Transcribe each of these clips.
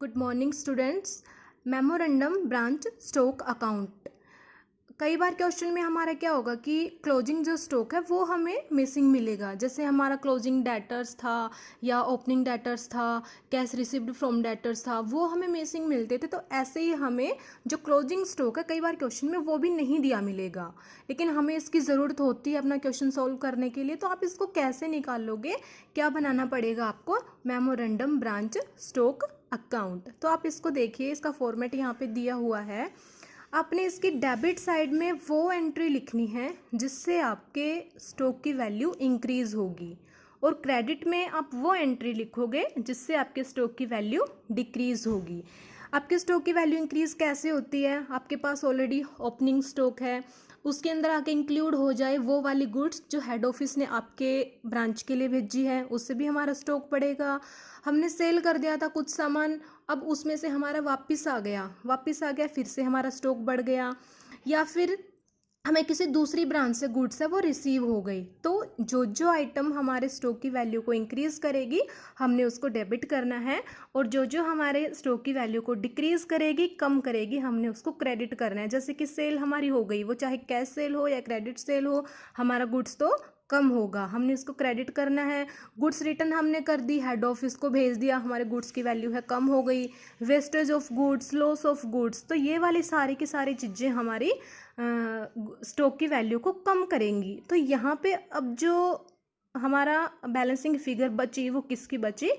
Good morning students. Memorandum branch stock account. कई बार question में हमारा क्या होगा कि क्लोजिंग जो स्टॉक है वो हमें मिसिंग मिलेगा। जैसे हमारा क्लोजिंग डेटर्स था या ओपनिंग डेटर्स था, कैश रिसीव्ड फ्रॉम डेटर्स था, वो हमें मिसिंग मिलते थे। तो ऐसे ही हमें जो क्लोजिंग स्टॉक है कई बार क्वेश्चन में वो भी नहीं दिया मिलेगा, लेकिन हमें इसकी ज़रूरत होती है अपना क्वेश्चन सॉल्व करने के लिए। तो आप इसको कैसे निकाल लोगे? क्या बनाना पड़ेगा आपको? Memorandum branch stock account. तो आप इसको देखिए, इसका फॉर्मेट यहाँ पे दिया हुआ है। आपने इसकी डेबिट साइड में वो एंट्री लिखनी है जिससे आपके स्टॉक की वैल्यू इंक्रीज होगी, और क्रेडिट में आप वो एंट्री लिखोगे जिससे आपके स्टॉक की वैल्यू डिक्रीज होगी। आपके स्टॉक की वैल्यू इंक्रीज कैसे होती है? आपके पास ऑलरेडी ओपनिंग स्टॉक है, उसके अंदर आके इंक्लूड हो जाए वो वाली गुड्स जो हेड ऑफिस ने आपके ब्रांच के लिए भेजी है, उससे भी हमारा स्टॉक बढ़ेगा। हमने सेल कर दिया था कुछ सामान, अब उसमें से हमारा वापस आ गया, फिर से हमारा स्टॉक बढ़ गया। या फिर हमें किसी दूसरी ब्रांच से गुड्स है वो रिसीव हो गई, तो जो जो आइटम हमारे स्टॉक की वैल्यू को इंक्रीज करेगी हमने उसको डेबिट करना है, और जो जो हमारे स्टॉक की वैल्यू को डिक्रीज करेगी, कम करेगी, हमने उसको क्रेडिट करना है। जैसे कि सेल हमारी हो गई, वो चाहे कैश सेल हो या क्रेडिट सेल हो, हमारा गुड्स तो कम होगा, हमने इसको क्रेडिट करना है। गुड्स रिटर्न हमने कर दी, हेड ऑफिस को भेज दिया, हमारे गुड्स की वैल्यू है कम हो गई। Wastage of goods, loss of goods, तो ये वाली सारी की सारी चीज़ें हमारी स्टॉक की वैल्यू को कम करेंगी। तो यहाँ पे अब जो हमारा बैलेंसिंग फिगर बची वो किसकी बची?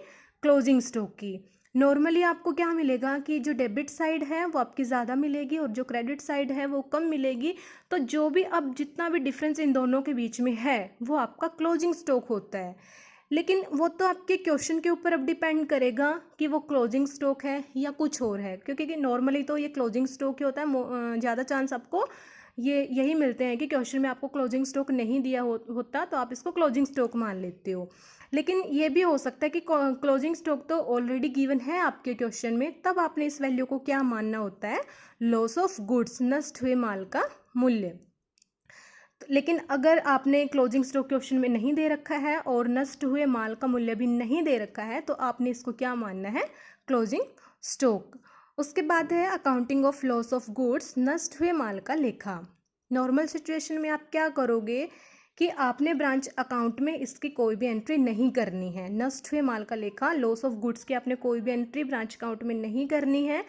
क्लोजिंग स्टॉक की। नॉर्मली आपको क्या मिलेगा कि जो डेबिट साइड है वो आपकी ज़्यादा मिलेगी और जो क्रेडिट साइड है वो कम मिलेगी। तो जो भी अब जितना भी डिफरेंस इन दोनों के बीच में है वो आपका क्लोजिंग स्टॉक होता है। लेकिन वो तो आपके क्वेश्चन के ऊपर अब डिपेंड करेगा कि वो क्लोजिंग स्टॉक है या कुछ और है, क्योंकि नॉर्मली तो ये क्लोजिंग स्टॉक ही होता है। ज़्यादा चांस आपको यही मिलते हैं कि क्वेश्चन में आपको क्लोजिंग स्टॉक नहीं दिया होता तो आप इसको क्लोजिंग स्टॉक मान लेते हो। लेकिन ये भी हो सकता है कि क्लोजिंग स्टॉक तो ऑलरेडी गिवन है आपके क्वेश्चन में, तब आपने इस वैल्यू को क्या मानना होता है? लॉस ऑफ गुड्स, नष्ट हुए माल का मूल्य। लेकिन अगर आपने क्लोजिंग स्टॉक क्वेश्चन में नहीं दे रखा है और नष्ट हुए माल का मूल्य भी नहीं दे रखा है, तो आपने इसको क्या मानना है? Closing stock. उसके बाद है accounting of loss of goods, नष्ट हुए माल का लेखा। नॉर्मल सिचुएशन में आप क्या करोगे कि आपने ब्रांच अकाउंट में इसकी कोई भी एंट्री नहीं करनी है। नष्ट हुए माल का लेखा, लॉस ऑफ गुड्स की आपने कोई भी एंट्री ब्रांच अकाउंट में नहीं करनी है,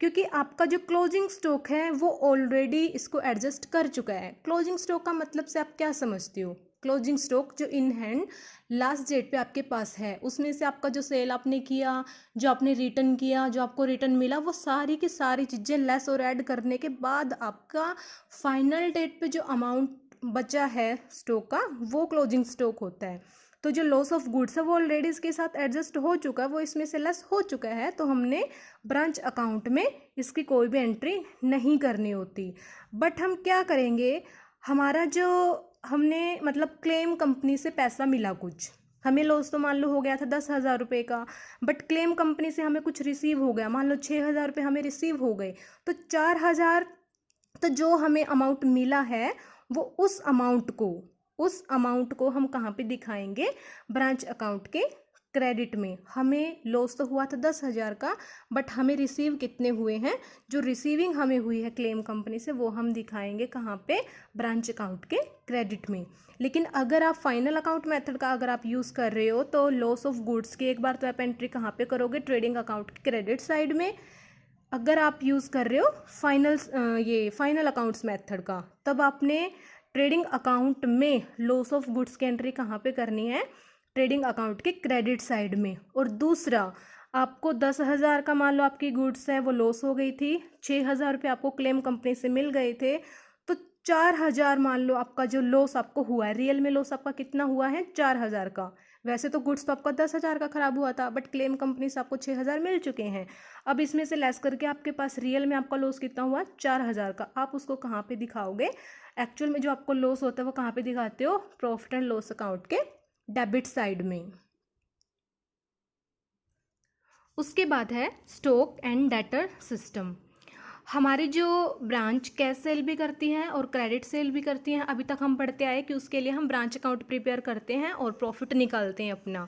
क्योंकि आपका जो क्लोजिंग स्टॉक है वो ऑलरेडी इसको एडजस्ट कर चुका है। क्लोजिंग स्टॉक का मतलब से आप क्या समझते हो? क्लोजिंग स्टॉक जो इन हैंड लास्ट डेट पे आपके पास है, उसमें से आपका जो सेल आपने किया, जो आपने रिटर्न किया, जो आपको रिटर्न मिला, वो सारी की सारी चीज़ें लेस और ऐड करने के बाद आपका फाइनल डेट पे जो अमाउंट बचा है स्टॉक का वो क्लोजिंग स्टॉक होता है। तो जो लॉस ऑफ गुड्स है वो ऑलरेडी इसके साथ एडजस्ट हो चुका है, वो इसमें से लेस हो चुका है, तो हमने ब्रांच अकाउंट में इसकी कोई भी एंट्री नहीं करनी होती। बट हम क्या करेंगे, हमारा जो हमने मतलब क्लेम कंपनी से पैसा मिला, कुछ हमें लॉस तो मान लो हो गया था 10,000 रुपये का, बट क्लेम कंपनी से हमें कुछ रिसीव हो गया, मान लो 6,000 रुपये हमें रिसीव हो गए, तो 4,000, तो जो हमें अमाउंट मिला है वो उस अमाउंट को हम कहाँ पे दिखाएंगे? ब्रांच अकाउंट के क्रेडिट में। हमें लॉस तो हुआ था 10,000 का, बट हमें रिसीव कितने हुए हैं? जो रिसीविंग हमें हुई है क्लेम कंपनी से वो हम दिखाएंगे कहाँ पे? ब्रांच अकाउंट के क्रेडिट में। लेकिन अगर आप फाइनल अकाउंट मेथड का अगर आप यूज़ कर रहे हो तो लॉस ऑफ गुड्स की एक बार तो आप एंट्री कहाँ पे करोगे? ट्रेडिंग अकाउंट के क्रेडिट साइड में। अगर आप यूज़ कर रहे हो फाइनल अकाउंट्स मेथड का, तब आपने ट्रेडिंग अकाउंट में लॉस ऑफ गुड्स की एंट्री कहाँ पे करनी है? ट्रेडिंग अकाउंट के क्रेडिट साइड में। और दूसरा, आपको 10,000 का मान लो आपकी गुड्स है वो लॉस हो गई थी, 6,000 रुपये आपको क्लेम कंपनी से मिल गए थे, तो 4,000 मान लो आपका जो लॉस आपको हुआ है, रियल में लॉस आपका कितना हुआ है? 4,000 का। वैसे तो गुड्स तो आपका 10,000 का खराब हुआ था, बट क्लेम कंपनी से आपको 6,000 मिल चुके हैं। अब इसमें से लेस करके आपके पास रियल में आपका लॉस कितना हुआ? 4,000 का। आप उसको कहाँ पे दिखाओगे? एक्चुअल में जो आपको लॉस होता है वो कहाँ पे दिखाते हो? प्रॉफिट एंड लॉस अकाउंट के डेबिट साइड में। उसके बाद है स्टॉक एंड डेटर सिस्टम। हमारी जो ब्रांच कैश सेल भी करती हैं और क्रेडिट सेल भी करती हैं, अभी तक हम पढ़ते आए कि उसके लिए हम ब्रांच अकाउंट प्रिपेयर करते हैं और प्रॉफिट निकालते हैं अपना।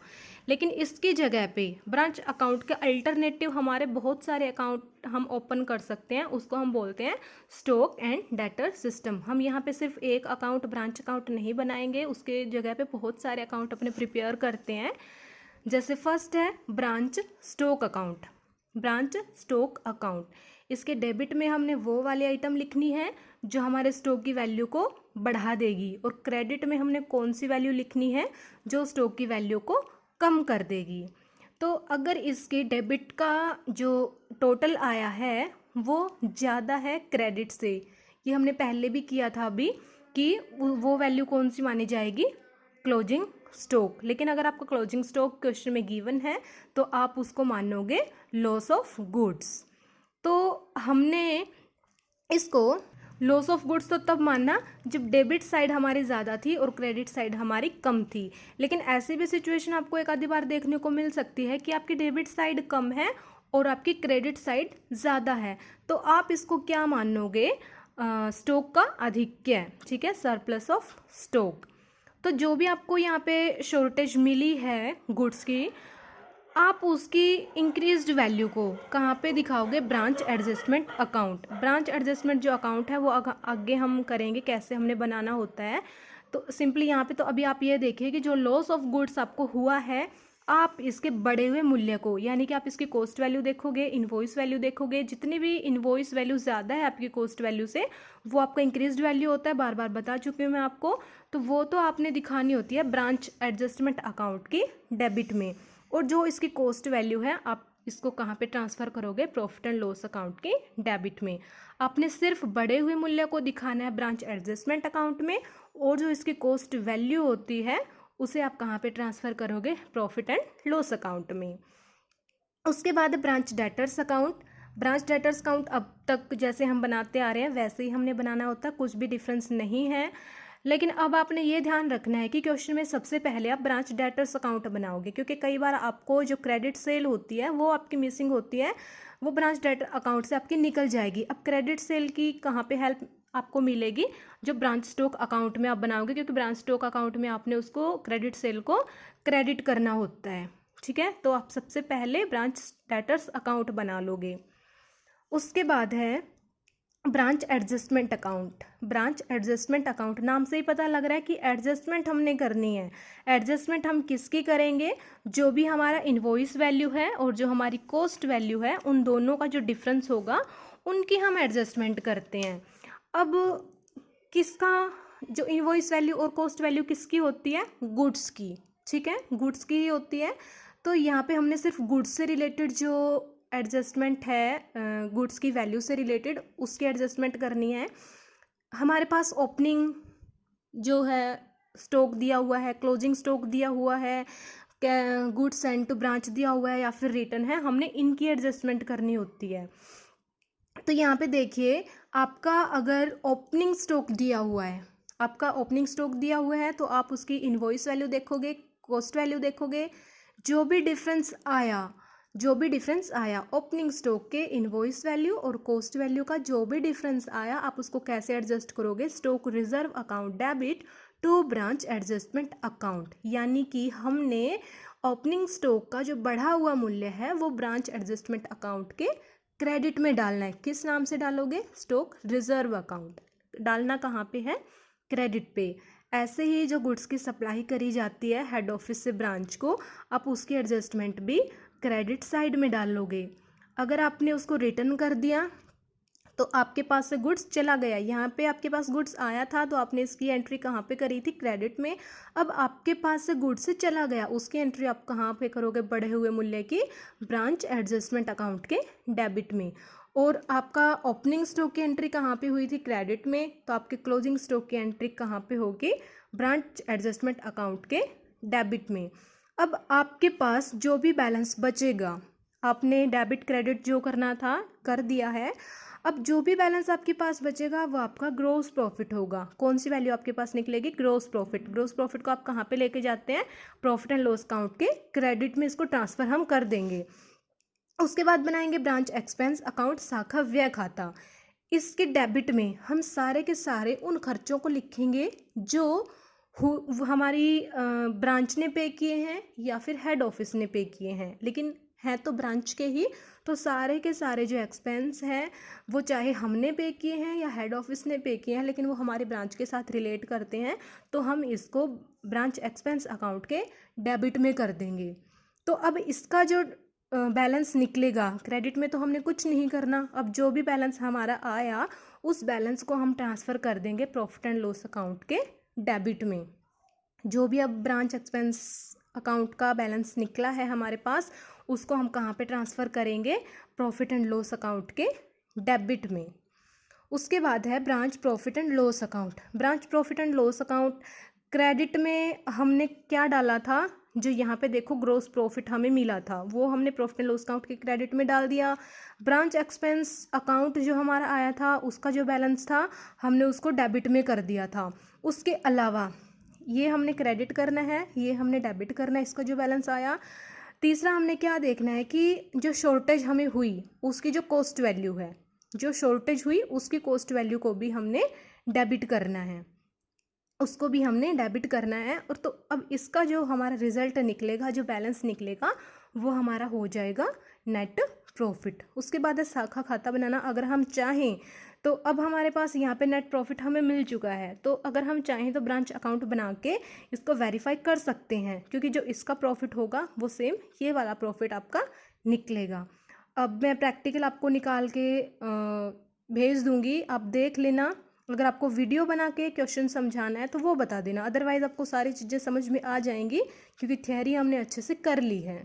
लेकिन इसकी जगह पे ब्रांच अकाउंट के अल्टरनेटिव हमारे बहुत सारे अकाउंट हम ओपन कर सकते हैं, उसको हम बोलते हैं स्टॉक एंड डेटर सिस्टम। हम यहाँ पे सिर्फ एक अकाउंट ब्रांच अकाउंट नहीं बनाएंगे, उसके जगह पे बहुत सारे अकाउंट अपने प्रिपेयर करते हैं। जैसे फर्स्ट है branch stock account. Branch stock account, इसके डेबिट में हमने वो वाली आइटम लिखनी है जो हमारे स्टॉक की वैल्यू को बढ़ा देगी, और क्रेडिट में हमने कौन सी वैल्यू लिखनी है जो स्टॉक की वैल्यू को कम कर देगी। तो अगर इसके डेबिट का जो टोटल आया है वो ज़्यादा है क्रेडिट से, ये हमने पहले भी किया था अभी, कि वो वैल्यू कौन सी मानी जाएगी, क्लोजिंग स्टॉक। लेकिन अगर आपका क्लोजिंग स्टॉक क्वेश्चन में गिवन है तो आप उसको मानोगे लॉस ऑफ गुड्स। तो हमने इसको लॉस ऑफ गुड्स तो तब मानना जब डेबिट साइड हमारी ज़्यादा थी और क्रेडिट साइड हमारी कम थी। लेकिन ऐसी भी सिचुएशन आपको एक आधी बार देखने को मिल सकती है कि आपकी डेबिट साइड कम है और आपकी क्रेडिट साइड ज़्यादा है, तो आप इसको क्या मानोगे, स्टॉक का अधिक्य, ठीक है, सरप्लस ऑफ स्टॉक। तो जो भी आपको यहाँ पे शॉर्टेज मिली है गुड्स की, आप उसकी इंक्रीज्ड वैल्यू को कहाँ पे दिखाओगे, branch adjustment account. Branch adjustment जो अकाउंट है वो आगे हम करेंगे कैसे हमने बनाना होता है। तो सिंपली यहाँ पे तो अभी आप ये देखिए कि जो लॉस ऑफ गुड्स आपको हुआ है, आप इसके बढ़े हुए मूल्य को, यानी कि आप इसकी कॉस्ट वैल्यू देखोगे, इनवॉइस वैल्यू देखोगे, जितनी भी इनवॉइस वैल्यू ज़्यादा है आपकी कॉस्ट वैल्यू से, वो आपका इंक्रीज्ड वैल्यू होता है, बार बार बता चुकी हूँ मैं आपको। तो वो तो आपने दिखानी होती है ब्रांच एडजस्टमेंट अकाउंट की डेबिट में, और जो इसकी कॉस्ट वैल्यू है आप इसको कहाँ पे ट्रांसफ़र करोगे, प्रॉफिट एंड लॉस अकाउंट के डेबिट में। आपने सिर्फ बढ़े हुए मूल्य को दिखाना है ब्रांच एडजस्टमेंट अकाउंट में, और जो इसकी कॉस्ट वैल्यू होती है उसे आप कहाँ पे ट्रांसफ़र करोगे, प्रॉफिट एंड लॉस अकाउंट में। उसके बाद branch debtors account. Branch debtors account अब तक जैसे हम बनाते आ रहे हैं वैसे ही हमने बनाना होता है, कुछ भी डिफरेंस नहीं है। लेकिन अब आपने ये ध्यान रखना है कि क्वेश्चन में सबसे पहले आप ब्रांच डेटर्स अकाउंट बनाओगे, क्योंकि कई बार आपको जो क्रेडिट सेल होती है वो आपकी मिसिंग होती है, वो ब्रांच डेटर अकाउंट से आपकी निकल जाएगी। अब क्रेडिट सेल की कहाँ पे हेल्प आपको मिलेगी, जो ब्रांच स्टॉक अकाउंट में आप बनाओगे, क्योंकि ब्रांच स्टॉक अकाउंट में आपने उसको क्रेडिट सेल को क्रेडिट करना होता है, ठीक है। तो आप सबसे पहले ब्रांच डेटर्स अकाउंट बना लोगे। उसके बाद है branch adjustment account. Branch adjustment account, नाम से ही पता लग रहा है कि एडजस्टमेंट हमने करनी है। एडजस्टमेंट हम किसकी करेंगे, जो भी हमारा इनवॉइस वैल्यू है और जो हमारी कॉस्ट वैल्यू है, उन दोनों का जो डिफरेंस होगा उनकी हम एडजस्टमेंट करते हैं। अब किसका, जो इनवॉइस वैल्यू और कॉस्ट वैल्यू किसकी होती है, गुड्स की, ठीक है, गुड्स की ही होती है। तो यहाँ पे हमने सिर्फ गुड्स से रिलेटेड जो एडजस्टमेंट है, गुड्स की वैल्यू से रिलेटेड, उसकी एडजस्टमेंट करनी है। हमारे पास ओपनिंग जो है स्टॉक दिया हुआ है, क्लोजिंग स्टॉक दिया हुआ है, गुड्स सेंड टू ब्रांच दिया हुआ है या फिर रिटर्न है, हमने इनकी एडजस्टमेंट करनी होती है। तो यहाँ पे देखिए, आपका अगर ओपनिंग स्टॉक दिया हुआ है, आपका ओपनिंग स्टॉक दिया हुआ है, तो आप उसकी इनवॉइस वैल्यू देखोगे, कॉस्ट वैल्यू देखोगे, जो भी डिफरेंस आया ओपनिंग स्टॉक के इनवॉइस वैल्यू और कॉस्ट वैल्यू का जो भी डिफरेंस आया, आप उसको कैसे एडजस्ट करोगे, stock reserve account debit to branch adjustment account. यानी कि हमने ओपनिंग स्टॉक का जो बढ़ा हुआ मूल्य है वो ब्रांच एडजस्टमेंट अकाउंट के क्रेडिट में डालना है। किस नाम से डालोगे, स्टॉक रिजर्व अकाउंट। डालना कहाँ पे है, क्रेडिट पे। ऐसे ही जो गुड्स की सप्लाई करी जाती है हेड ऑफिस से ब्रांच को, आप उसकी एडजस्टमेंट भी क्रेडिट साइड में डाल लोगे। अगर आपने उसको रिटर्न कर दिया तो आपके पास से गुड्स चला गया, यहाँ पे आपके पास गुड्स आया था तो आपने इसकी एंट्री कहाँ पे करी थी, क्रेडिट में। अब आपके पास से गुड्स से चला गया, उसकी एंट्री आप कहाँ पे करोगे, बढ़े हुए मूल्य की ब्रांच एडजस्टमेंट अकाउंट के डेबिट में। और आपका ओपनिंग स्टॉक की एंट्री कहाँ पे हुई थी, क्रेडिट में, तो आपके क्लोजिंग स्टॉक की एंट्री कहाँ पे होगी, ब्रांच एडजस्टमेंट अकाउंट के डेबिट में। अब आपके पास जो भी बैलेंस बचेगा, आपने डेबिट क्रेडिट जो करना था कर दिया है, अब जो भी बैलेंस आपके पास बचेगा वो आपका ग्रॉस प्रॉफिट होगा। कौन सी वैल्यू आपके पास निकलेगी, ग्रॉस प्रॉफिट। ग्रॉस प्रॉफिट को आप कहाँ पे लेके जाते हैं, प्रॉफिट एंड लॉस अकाउंट के क्रेडिट में इसको ट्रांसफ़र हम कर देंगे। उसके बाद बनाएंगे ब्रांच एक्सपेंस अकाउंट, शाखा व्यय खाता। इसके डेबिट में हम सारे के सारे उन खर्चों को लिखेंगे जो हमारी ब्रांच ने पे किए हैं या फिर हेड ऑफिस ने पे किए हैं, लेकिन हैं तो ब्रांच के ही। तो सारे के सारे जो एक्सपेंस हैं वो चाहे हमने पे किए हैं या हेड ऑफिस ने पे किए हैं, लेकिन वो हमारे ब्रांच के साथ रिलेट करते हैं, तो हम इसको ब्रांच एक्सपेंस अकाउंट के डेबिट में कर देंगे। तो अब इसका जो बैलेंस निकलेगा, क्रेडिट में तो हमने कुछ नहीं करना। अब जो भी बैलेंस हमारा आया उस बैलेंस को हम ट्रांसफ़र कर देंगे प्रॉफिट एंड लॉस अकाउंट के डेबिट में। जो भी अब ब्रांच एक्सपेंस अकाउंट का बैलेंस निकला है हमारे पास, उसको हम कहाँ पे ट्रांसफ़र करेंगे? प्रॉफिट एंड लॉस अकाउंट के डेबिट में। उसके बाद है branch profit and loss account. Branch profit and loss account credit में हमने क्या डाला था? जो यहाँ पे देखो ग्रोस प्रॉफिट हमें मिला था वो हमने प्रॉफिट एंड लॉस अकाउंट के क्रेडिट में डाल दिया। ब्रांच एक्सपेंस अकाउंट जो हमारा आया था उसका जो बैलेंस था हमने उसको डेबिट में कर दिया था। उसके अलावा ये हमने क्रेडिट करना है, ये हमने डेबिट करना है, इसका जो बैलेंस आया। तीसरा हमने क्या देखना है कि जो शॉर्टेज हमें हुई उसकी जो कॉस्ट वैल्यू है, जो शॉर्टेज हुई उसकी कॉस्ट वैल्यू को भी हमने डेबिट करना है, उसको भी हमने डेबिट करना है। और तो अब इसका जो हमारा रिजल्ट निकलेगा, जो बैलेंस निकलेगा, वो हमारा हो जाएगा नेट प्रॉफिट। उसके बाद है शाखा खाता बनाना। अगर हम चाहें तो अब हमारे पास यहाँ पे नेट प्रॉफिट हमें मिल चुका है, तो अगर हम चाहें तो ब्रांच अकाउंट बना के इसको वेरीफाई कर सकते हैं, क्योंकि जो इसका प्रॉफिट होगा वो सेम ये वाला प्रॉफिट आपका निकलेगा। अब मैं प्रैक्टिकल आपको निकाल के भेज दूँगी, आप देख लेना। अगर आपको वीडियो बना के क्वेश्चन समझाना है तो वो बता देना, अदरवाइज़ आपको सारी चीज़ें समझ में आ जाएंगी, क्योंकि थियरी हमने अच्छे से कर ली है।